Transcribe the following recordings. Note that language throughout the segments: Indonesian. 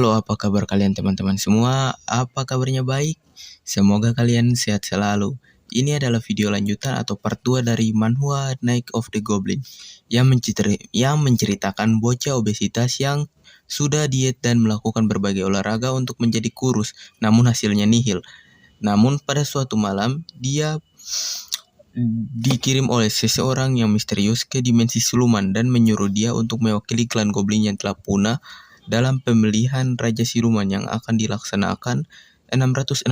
Halo, apa kabar kalian teman-teman semua? Apa kabarnya baik? Semoga kalian sehat selalu. Ini adalah video lanjutan atau part 2 dari manhwa Night of the Goblin yang menceritakan bocah obesitas yang sudah diet dan melakukan berbagai olahraga untuk menjadi kurus, namun hasilnya nihil. Namun pada suatu malam, dia dikirim oleh seseorang yang misterius ke dimensi siluman dan menyuruh dia untuk mewakili klan goblin yang telah punah dalam pemilihan Raja Siluman yang akan dilaksanakan 666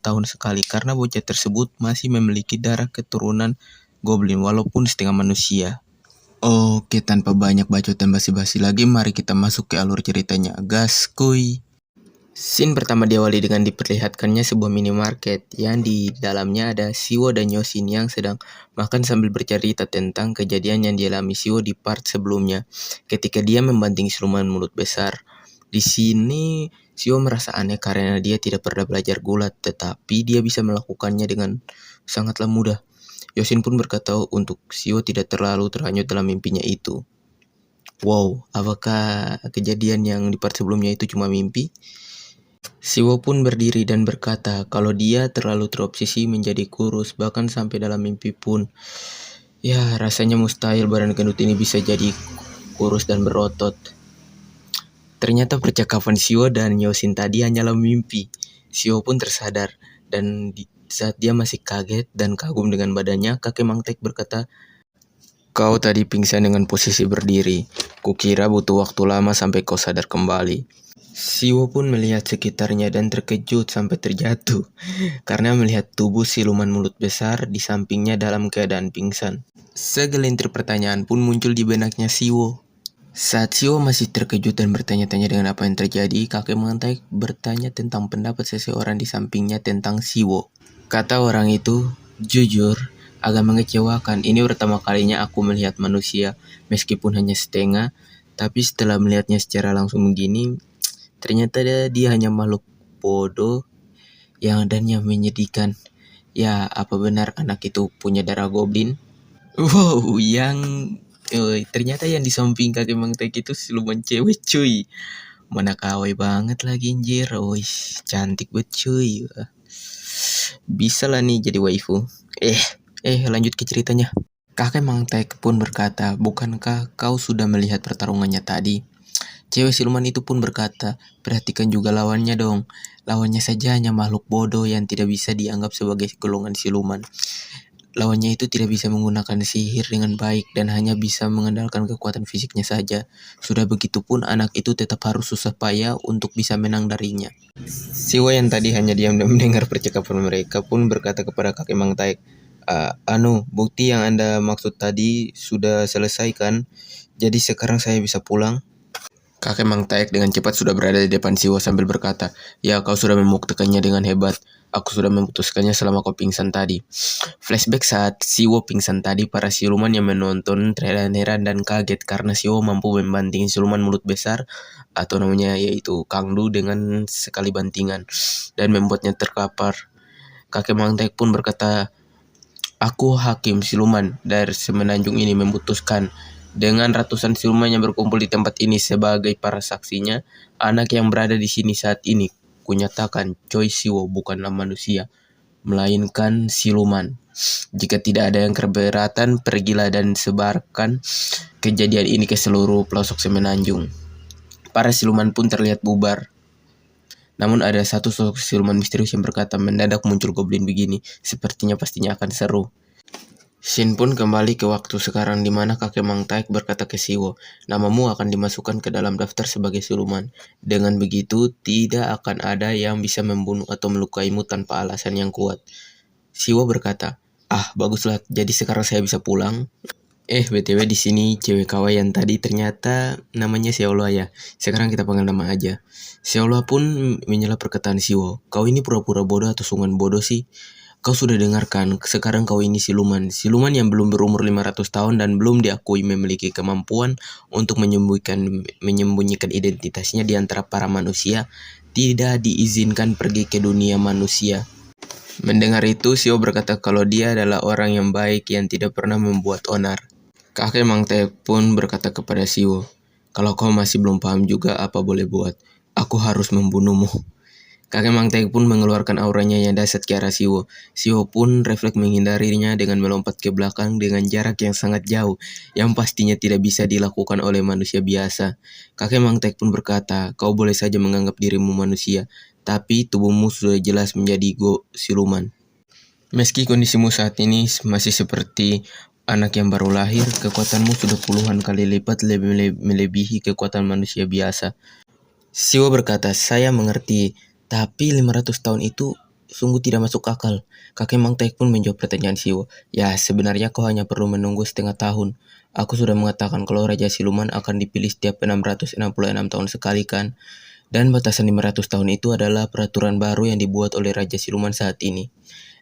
tahun sekali karena bocah tersebut masih memiliki darah keturunan goblin walaupun setengah manusia. Oke, tanpa banyak bacot dan basi-basi lagi, mari kita masuk ke alur ceritanya. Gas, kuy! Scene pertama diawali dengan diperlihatkannya sebuah minimarket yang di dalamnya ada Siwo dan Yosin yang sedang makan sambil bercerita tentang kejadian yang dialami Siwo di part sebelumnya ketika dia membanting siluman mulut besar. Di sini Siwo merasa aneh karena dia tidak pernah belajar gulat, tetapi dia bisa melakukannya dengan sangatlah mudah. Yosin pun berkata untuk Siwo tidak terlalu terhanyut dalam mimpinya itu. Wow, apakah kejadian yang di part sebelumnya itu cuma mimpi? Siwo pun berdiri dan berkata kalau dia terlalu terobsesi menjadi kurus, bahkan sampai dalam mimpi pun. Ya, rasanya mustahil badan gendut ini bisa jadi kurus dan berotot. Ternyata percakapan Siwo dan Yosin tadi hanyalah mimpi. Siwo pun tersadar, dan saat dia masih kaget dan kagum dengan badannya, kakek Mangtek berkata, "Kau tadi pingsan dengan posisi berdiri. Kukira butuh waktu lama sampai kau sadar kembali." Siwo pun melihat sekitarnya dan terkejut sampai terjatuh karena melihat tubuh siluman mulut besar di sampingnya dalam keadaan pingsan. Segelintir pertanyaan pun muncul di benaknya Siwo. Saat Siwo masih terkejut dan bertanya-tanya dengan apa yang terjadi, kakek Mangtek bertanya tentang pendapat seseorang di sampingnya tentang Siwo. Kata orang itu, "Jujur, agak mengecewakan. Ini pertama kalinya aku melihat manusia, meskipun hanya setengah, tapi setelah melihatnya secara langsung begini, ternyata dia hanya makhluk bodoh yang menyedihkan. Ya, apa benar anak itu punya darah goblin?" Wow, ternyata yang di samping kakek Mangtek itu siluman cewek, cuy. Mana kawe banget lagi, anjir. Wih, cantik banget, cuy. Bisa lah nih jadi waifu. Lanjut ke ceritanya. Kakek Mangtek pun berkata, "Bukankah kau sudah melihat pertarungannya tadi?" Cewek siluman itu pun berkata, "Perhatikan juga lawannya dong. Lawannya saja hanya makhluk bodoh yang tidak bisa dianggap sebagai golongan siluman. Lawannya itu tidak bisa menggunakan sihir dengan baik dan hanya bisa mengandalkan kekuatan fisiknya saja. Sudah begitu pun anak itu tetap harus susah payah untuk bisa menang darinya." Siwa yang tadi hanya diam dan mendengar percakapan mereka pun berkata kepada kakek Mangtek, bukti yang Anda maksud tadi sudah selesai kan? Jadi sekarang saya bisa pulang?" Kakek Mangtek dengan cepat sudah berada di depan Siwo sambil berkata, "Ya, kau sudah membuktikannya dengan hebat. Aku sudah memutuskannya selama kau pingsan tadi." Flashback saat Siwo pingsan tadi, para siluman yang menonton terheran-heran dan kaget karena Siwo mampu membanting siluman mulut besar atau namanya yaitu Kangdu dengan sekali bantingan dan membuatnya terkapar. Kakek Mangtek pun berkata, "Aku hakim siluman dari semenanjung ini memutuskan dengan ratusan siluman yang berkumpul di tempat ini sebagai para saksinya, anak yang berada di sini saat ini, kunyatakan Choi Siwo bukanlah manusia, melainkan siluman. Jika tidak ada yang keberatan, pergilah dan sebarkan kejadian ini ke seluruh pelosok semenanjung." Para siluman pun terlihat bubar. Namun ada satu sosok siluman misterius yang berkata, "Mendadak muncul goblin begini, sepertinya pastinya akan seru." Shin pun kembali ke waktu sekarang di mana kakek Mangtek berkata ke Siwo, "Namamu akan dimasukkan ke dalam daftar sebagai siluman. Dengan begitu, tidak akan ada yang bisa membunuh atau melukaimu tanpa alasan yang kuat." Siwo berkata, "Baguslah, jadi sekarang saya bisa pulang." BTW di sini cewek kawaii yang tadi ternyata namanya Seola ya. Sekarang kita panggil nama aja. Seola pun menyela perkataan Siwo, "Kau ini pura-pura bodoh atau sungguhan bodoh sih? Kau sudah dengarkan, sekarang kau ini siluman. Siluman yang belum berumur 500 tahun dan belum diakui memiliki kemampuan untuk menyembunyikan identitasnya di antara para manusia, tidak diizinkan pergi ke dunia manusia." Mendengar itu, Siwo berkata kalau dia adalah orang yang baik yang tidak pernah membuat onar. Kakek Mangtek pun berkata kepada Siwo, "Kalau kau masih belum paham juga apa boleh buat. Aku harus membunuhmu. Kakek Mang Taek pun mengeluarkan auranya yang dahsyat ke arah Siwo. Siwo pun refleks menghindarinya dengan melompat ke belakang dengan jarak yang sangat jauh, yang pastinya tidak bisa dilakukan oleh manusia biasa. Kakek Mang Taek pun berkata, kau boleh saja menganggap dirimu manusia, tapi tubuhmu sudah jelas menjadi siluman. Meski kondisimu saat ini masih seperti anak yang baru lahir, kekuatanmu sudah puluhan kali lipat melebihi kekuatan manusia biasa. Siwo berkata, saya mengerti. Tapi 500 tahun itu sungguh tidak masuk akal. Kakek Mang Taek pun menjawab pertanyaan Siwo. Ya, sebenarnya kau hanya perlu menunggu setengah tahun. Aku sudah mengatakan kalau Raja Siluman akan dipilih setiap 666 tahun sekali kan. Dan batasan 500 tahun itu adalah peraturan baru yang dibuat oleh Raja Siluman saat ini.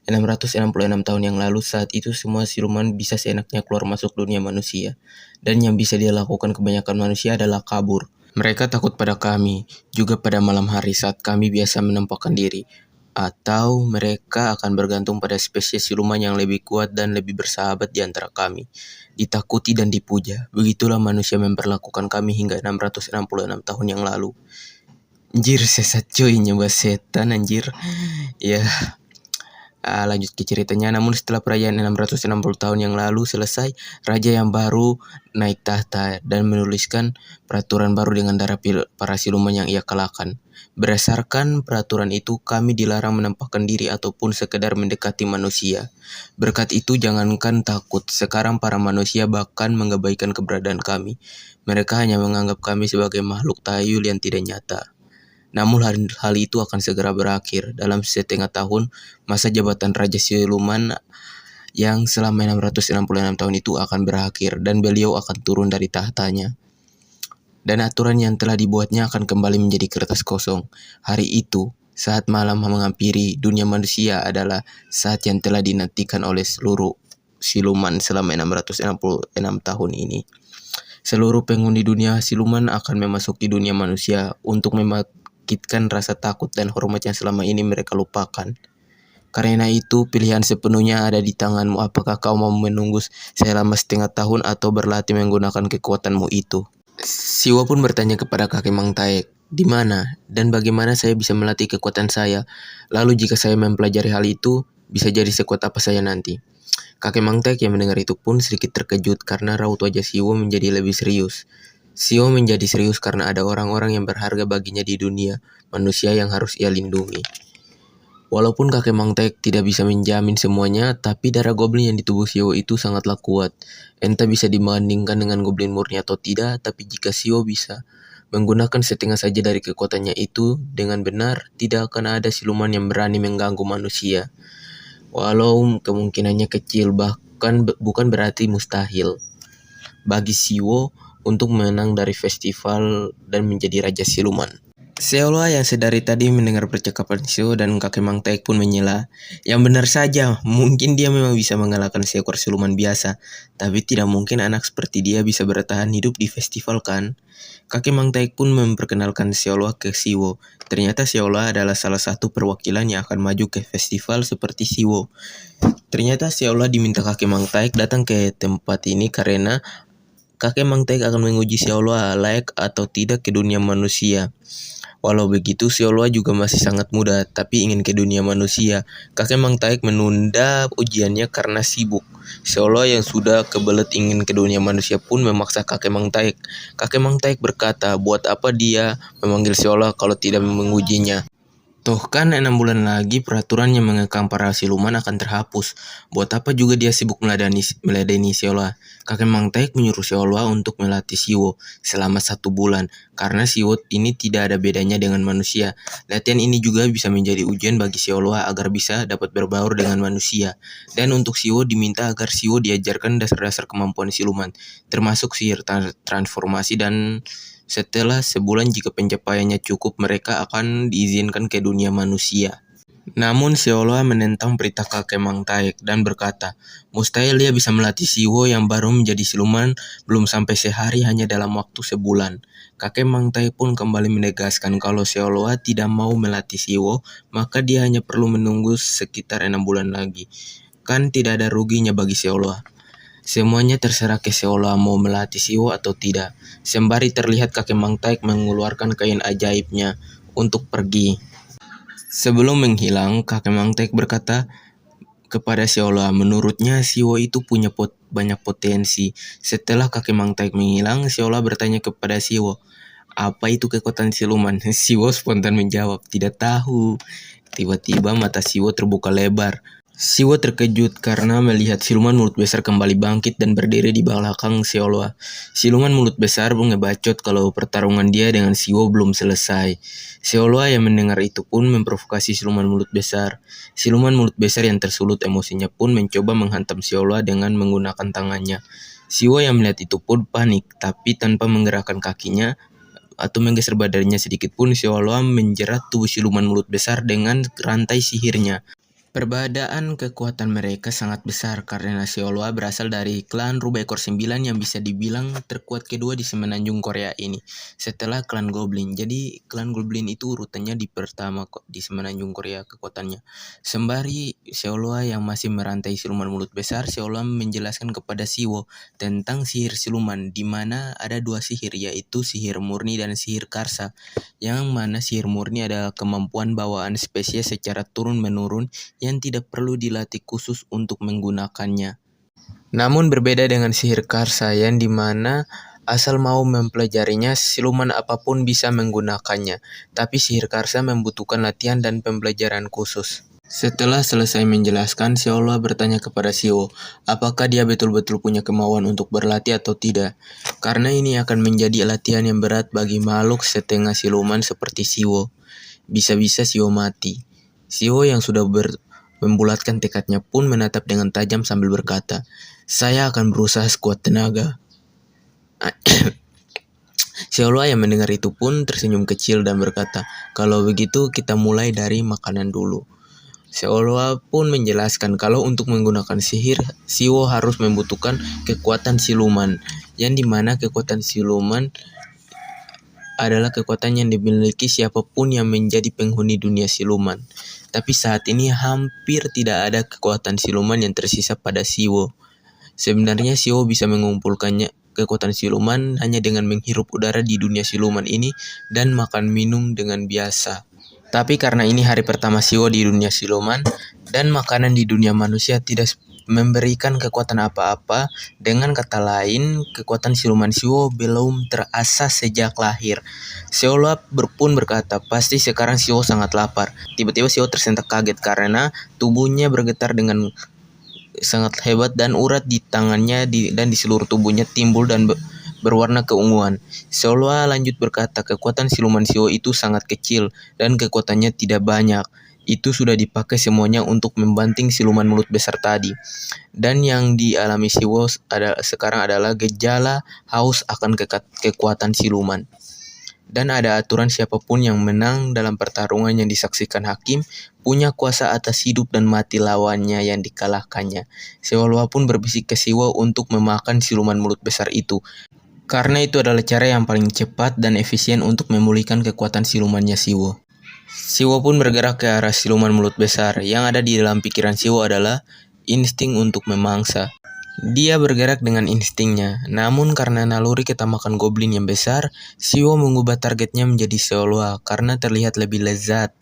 666 tahun yang lalu saat itu semua siluman bisa seenaknya keluar masuk dunia manusia. Dan yang bisa dia lakukan kebanyakan manusia adalah kabur. Mereka takut pada kami, juga pada malam hari saat kami biasa menampakkan diri. Atau mereka akan bergantung pada spesies siluman yang lebih kuat dan lebih bersahabat di antara kami. Ditakuti dan dipuja, begitulah manusia memperlakukan kami hingga 666 tahun yang lalu. Anjir, sesat cuy, nyoba setan anjir. Ya, lanjut ke ceritanya. Namun setelah perayaan 660 tahun yang lalu selesai, raja yang baru naik tahta dan menuliskan peraturan baru dengan darah para siluman yang ia kalahkan. Berdasarkan peraturan itu, kami dilarang menampakkan diri ataupun sekedar mendekati manusia. Berkat itu jangankan takut, sekarang para manusia bahkan mengabaikan keberadaan kami. Mereka hanya menganggap kami sebagai makhluk tahyul yang tidak nyata. Namun hal itu akan segera berakhir. Dalam setengah tahun, masa jabatan Raja Siluman yang selama 666 tahun itu akan berakhir dan beliau akan turun dari tahtanya. Dan aturan yang telah dibuatnya akan kembali menjadi kertas kosong. Hari itu, saat malam menghampiri dunia manusia adalah saat yang telah dinantikan oleh seluruh siluman selama 666 tahun ini. Seluruh penghuni dunia siluman akan memasuki dunia manusia untuk membangkitkan rasa takut dan hormat yang selama ini mereka lupakan. Karena itu, pilihan sepenuhnya ada di tanganmu. Apakah kau mau menunggu selama setengah tahun atau berlatih menggunakan kekuatanmu itu? Siwo pun bertanya kepada kakek Mang Taek, di mana dan bagaimana saya bisa melatih kekuatan saya? Lalu jika saya mempelajari hal itu, bisa jadi sekuat apa saya nanti? Kakek Mang Taek yang mendengar itu pun sedikit terkejut karena raut wajah Siwo menjadi lebih serius. Siwo menjadi serius karena ada orang-orang yang berharga baginya di dunia, manusia yang harus ia lindungi. Walaupun kakek Mang Taek tidak bisa menjamin semuanya, tapi darah goblin yang di tubuh Siwo itu sangatlah kuat. Entah bisa dibandingkan dengan goblin murni atau tidak, tapi jika Siwo bisa menggunakan setengah saja dari kekuatannya itu dengan benar, tidak akan ada siluman yang berani mengganggu manusia. Walau kemungkinannya kecil, bahkan bukan berarti mustahil bagi Siwo untuk menang dari festival dan menjadi Raja Siluman. Seola yang sedari tadi mendengar percakapan Siwo dan kakek Mang Taek pun menyela. Yang benar saja, mungkin dia memang bisa mengalahkan seekor siluman biasa, tapi tidak mungkin anak seperti dia bisa bertahan hidup di festival kan? Kakek Mang Taek pun memperkenalkan Seola ke Siwo. Ternyata Seola adalah salah satu perwakilan yang akan maju ke festival seperti Siwo. Ternyata Seola diminta kakek Mang Taek datang ke tempat ini karena kakek Mang Taek akan menguji Seola layak atau tidak ke dunia manusia. Walau begitu, Seola juga masih sangat muda, tapi ingin ke dunia manusia. Kakek Mang Taek menunda ujiannya karena sibuk. Seola yang sudah kebelet ingin ke dunia manusia pun memaksa kakek Mang Taek. Kakek Mang Taek berkata, buat apa dia memanggil Seola kalau tidak mengujinya? Toh kan 6 bulan lagi peraturan yang mengekang para siluman akan terhapus. Buat apa juga dia sibuk meladeni Seola? Kakek Mang Taek menyuruh Seola untuk melatih Siwo selama 1 bulan. Karena Siwo ini tidak ada bedanya dengan manusia. Latihan ini juga bisa menjadi ujian bagi Seola agar bisa dapat berbaur dengan manusia. Dan untuk Siwo diminta agar Siwo diajarkan dasar-dasar kemampuan siluman, termasuk sihir transformasi dan setelah sebulan jika pencapaiannya cukup mereka akan diizinkan ke dunia manusia. Namun Seola menentang perintah kakek Mang Taek dan berkata, mustahil dia bisa melatih Siwo yang baru menjadi siluman belum sampai sehari hanya dalam waktu sebulan. Kakek Mang Taek pun kembali menegaskan kalau Seola tidak mau melatih Siwo, maka dia hanya perlu menunggu sekitar 6 bulan lagi. Kan tidak ada ruginya bagi Seola. Semuanya terserah ke Seolah mau melatih Siwo atau tidak. Sembari terlihat kakek Mang Taek mengeluarkan kain ajaibnya untuk pergi. Sebelum menghilang, kakek Mang Taek berkata kepada Seolah, menurutnya Siwo itu punya banyak potensi. Setelah kakek Mang Taek menghilang, Seolah bertanya kepada Siwo, apa itu kekuatan siluman? Siwo spontan menjawab, tidak tahu. Tiba-tiba mata Siwo terbuka lebar. Siwo terkejut karena melihat siluman mulut besar kembali bangkit dan berdiri di belakang Seolah. Siluman mulut besar mengebacot kalau pertarungan dia dengan Siwo belum selesai. Seolah yang mendengar itu pun memprovokasi siluman mulut besar. Siluman mulut besar yang tersulut emosinya pun mencoba menghantam Seolah dengan menggunakan tangannya. Siwo yang melihat itu pun panik, tapi tanpa menggerakkan kakinya atau menggeser badannya sedikit pun, Seolah menjerat tubuh siluman mulut besar dengan rantai sihirnya. Perbedaan kekuatan mereka sangat besar karena Seolah berasal dari klan Rubah Ekor 9 yang bisa dibilang terkuat kedua di semenanjung Korea ini setelah klan Goblin. Jadi klan Goblin itu urutannya di pertama di semenanjung Korea kekuatannya. Sembari Seolah yang masih merantai siluman mulut besar, Seolah menjelaskan kepada Siwo tentang sihir siluman, di mana ada dua sihir, yaitu sihir murni dan sihir karsa. Yang mana sihir murni adalah kemampuan bawaan spesies secara turun-menurun yang tidak perlu dilatih khusus untuk menggunakannya. Namun berbeda dengan sihir karsa yang dimana asal mau mempelajarinya, siluman apapun bisa menggunakannya. Tapi sihir karsa membutuhkan latihan dan pembelajaran khusus. Setelah selesai menjelaskan, Seolah bertanya kepada Siwo, apakah dia betul-betul punya kemauan untuk berlatih atau tidak. Karena ini akan menjadi latihan yang berat bagi makhluk setengah siluman seperti Siwo. Bisa-bisa Siwo mati. Siwo yang sudah membulatkan tekadnya pun menatap dengan tajam sambil berkata, saya akan berusaha sekuat tenaga. Seolah yang mendengar itu pun tersenyum kecil dan berkata, kalau begitu kita mulai dari makanan dulu. Seolah pun menjelaskan kalau untuk menggunakan sihir, Siwo harus membutuhkan kekuatan siluman, yang dimana kekuatan siluman adalah kekuatan yang dimiliki siapapun yang menjadi penghuni dunia siluman. Tapi saat ini hampir tidak ada kekuatan siluman yang tersisa pada Siwo. Sebenarnya Siwo bisa mengumpulkannya kekuatan siluman hanya dengan menghirup udara di dunia siluman ini dan makan minum dengan biasa. Tapi karena ini hari pertama Siwo di dunia siluman dan makanan di dunia manusia tidak memberikan kekuatan apa-apa, dengan kata lain, kekuatan siluman Siwo belum terasa sejak lahir. Seolah pun berkata, pasti sekarang Siwo sangat lapar. Tiba-tiba Siwo tersentak kaget karena tubuhnya bergetar dengan sangat hebat dan urat di tangannya dan di seluruh tubuhnya timbul dan berwarna keunguan. Seolah lanjut berkata, kekuatan siluman Siwo itu sangat kecil dan kekuatannya tidak banyak. Itu sudah dipakai semuanya untuk membanting siluman mulut besar tadi. Dan yang dialami Siwo sekarang adalah gejala haus akan kekuatan siluman. Dan ada aturan siapapun yang menang dalam pertarungan yang disaksikan hakim punya kuasa atas hidup dan mati lawannya yang dikalahkannya. Seolah pun berbisik ke Siwo untuk memakan siluman mulut besar itu. Karena itu adalah cara yang paling cepat dan efisien untuk memulihkan kekuatan silumannya Siwo. Siwo pun bergerak ke arah siluman mulut besar. Yang ada di dalam pikiran Siwo adalah insting untuk memangsa. Dia bergerak dengan instingnya. Namun karena naluri ketamakan goblin yang besar, Siwo mengubah targetnya menjadi Seolah karena terlihat lebih lezat.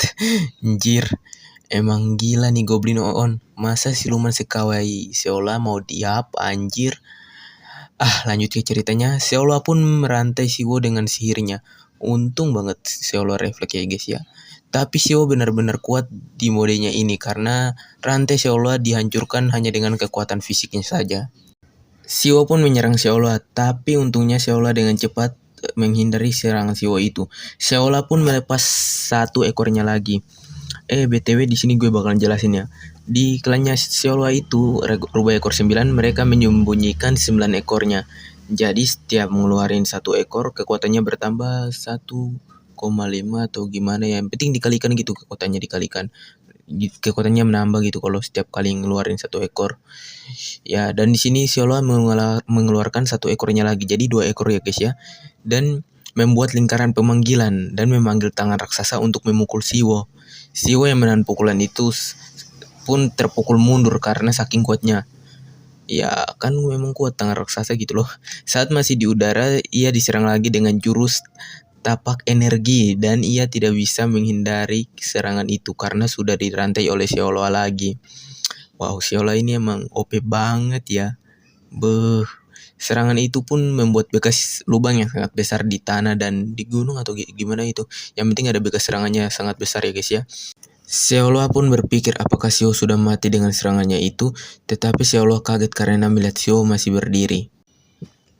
Anjir, emang gila nih goblin on. Masa siluman sekawai Seolah mau diap anjir. Lanjut ke ceritanya. Seolah pun merantai Siwo dengan sihirnya. Untung banget Seolah refleks ya guys ya. Tapi Siwo benar-benar kuat di modenya ini karena rantai Seolah dihancurkan hanya dengan kekuatan fisiknya saja. Siwo pun menyerang Seolah, tapi untungnya Seolah dengan cepat menghindari serangan Siwo itu. Seolah pun melepas satu ekornya lagi. BTW di sini gue bakalan jelasin ya. Di klannya Seolah itu, Rubah Ekor 9, mereka menyembunyikan 9 ekornya. Jadi setiap mengeluarin satu ekor, kekuatannya bertambah 1,5 atau gimana ya. Yang penting dikalikan gitu, kekuatannya dikalikan. Kekuatannya menambah gitu kalau setiap kali ngeluarin satu ekor. Ya, dan di sini Seolah mengeluarkan satu ekornya lagi. Jadi 2 ekor ya guys ya. Dan membuat lingkaran pemanggilan dan memanggil tangan raksasa untuk memukul Siwo. Siwo yang menahan pukulan itu pun terpukul mundur karena saking kuatnya. Ya kan memang kuat tangan raksasa gitu loh. Saat masih di udara, ia diserang lagi dengan jurus tapak energi dan ia tidak bisa menghindari serangan itu karena sudah dirantai oleh Seoloa lagi. Wow, Seoloa ini emang OP banget ya. Beuh. Serangan itu pun membuat bekas lubang yang sangat besar di tanah dan di gunung atau gimana itu. Yang penting ada bekas serangannya sangat besar ya guys ya. Seoloa pun berpikir apakah Shio sudah mati dengan serangannya itu, tetapi Seoloa kaget karena melihat Shio masih berdiri.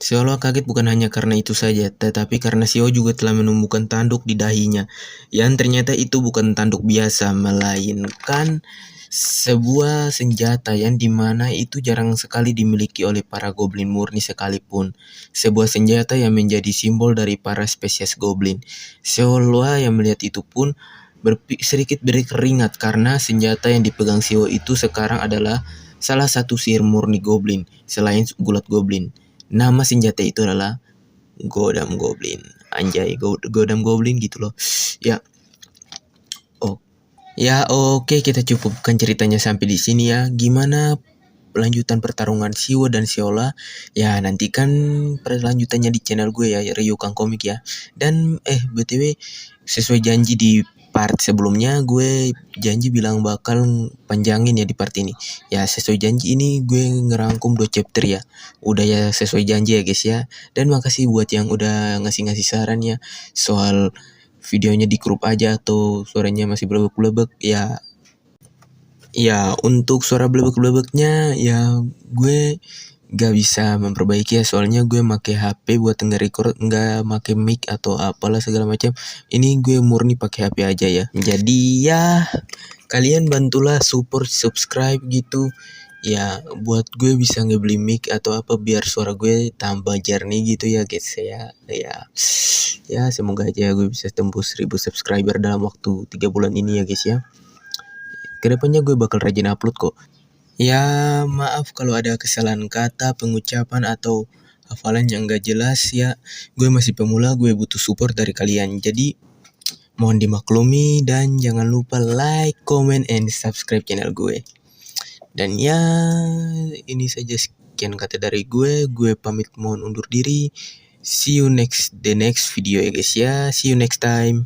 Seoloa kaget bukan hanya karena itu saja, tetapi karena Shio juga telah menumbuhkan tanduk di dahinya, yang ternyata itu bukan tanduk biasa, melainkan sebuah senjata yang dimana itu jarang sekali dimiliki oleh para goblin murni sekalipun. Sebuah senjata yang menjadi simbol dari para spesies goblin. Seoloa yang melihat itu pun sedikit berkeringat karena senjata yang dipegang Shio itu sekarang adalah salah satu sihir murni goblin selain gulat goblin. Nama senjata itu adalah Godam Goblin. Anjay, Godam Goblin gitu loh. Ya, oke, kita cukupkan ceritanya sampai di sini ya. Gimana lanjutan pertarungan Shio dan Seola? Ya, nantikan perlanjutannya di channel gue ya, Ryukan Komik ya. Dan BTW sesuai janji di part sebelumnya, gue janji bilang bakal panjangin ya di part ini. Ya, sesuai janji ini gue ngerangkum 2 chapter ya. Udah ya sesuai janji ya guys ya. Dan makasih buat yang udah ngasih-ngasih saran ya soal videonya di crop aja atau suaranya masih blebek-blebek ya. Ya, untuk suara blebek-blebeknya ya gue gak bisa memperbaiki ya, soalnya gue make HP buat nge-record, nggak make mic atau apalah segala macam. Ini gue murni pakai HP aja ya. Jadi ya kalian bantulah support, subscribe gitu. Ya buat gue bisa ngebeli mic atau apa biar suara gue tambah jernih gitu ya guys ya. Ya semoga aja gue bisa tembus 1000 subscriber dalam waktu 3 bulan ini ya guys ya. Kedepannya gue bakal rajin upload kok. Ya maaf kalau ada kesalahan kata, pengucapan atau hafalan yang gak jelas ya. Gue masih pemula, gue butuh support dari kalian. Jadi mohon dimaklumi dan jangan lupa like, comment, and subscribe channel gue. Dan ya ini saja sekian kata dari gue. Gue pamit mohon undur diri. See you the next video ya guys ya. See you next time.